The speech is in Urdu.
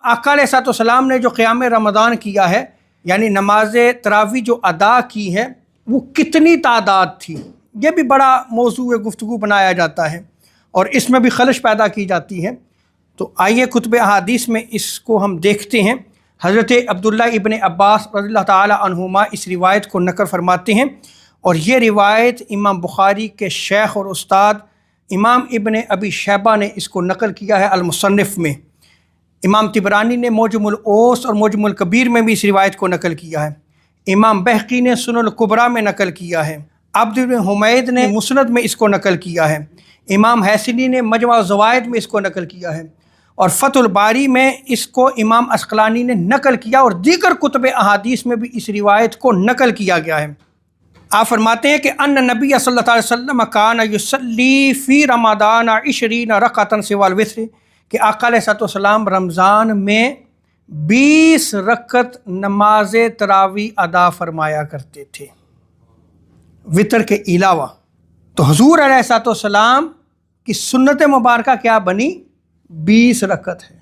آقا علیہ السلام نے جو قیام رمضان کیا ہے، یعنی نماز تراویح جو ادا کی ہے، وہ کتنی تعداد تھی، یہ بھی بڑا موضوع گفتگو بنایا جاتا ہے اور اس میں بھی خلش پیدا کی جاتی ہے۔ تو آئیے کتب احادیث میں اس کو ہم دیکھتے ہیں۔ حضرت عبداللہ ابن عباس رضی اللہ تعالی عنہما اس روایت کو نقل فرماتے ہیں، اور یہ روایت امام بخاری کے شیخ اور استاد امام ابن ابی شیبہ نے اس کو نقل کیا ہے المصنف میں۔ امام طبرانی نے معجم الاوسط اور معجم الکبیر میں بھی اس روایت کو نقل کیا ہے۔ امام بہقی نے سنن الکبریٰ میں نقل کیا ہے۔ عبد بن حمید نے مسند میں اس کو نقل کیا ہے۔ امام حیثمی نے مجمع الزوائد میں اس کو نقل کیا ہے، اور فتح الباری میں اس کو امام عسقلانی نے نقل کیا، اور دیگر کتب احادیث میں بھی اس روایت کو نقل کیا گیا ہے۔ آپ فرماتے ہیں کہ ان نبی صلی اللہ علیہ وسلم کان یصلی فی رمضان 20 رکعۃ سوى الوتر، کہ آقا علیہ السلام رمضان میں 20 رکعت نماز تراویح ادا فرمایا کرتے تھے وطر کے علاوہ۔ تو حضور علیہ السلام کی سنت مبارکہ کیا بنی؟ 20 رکعت ہے۔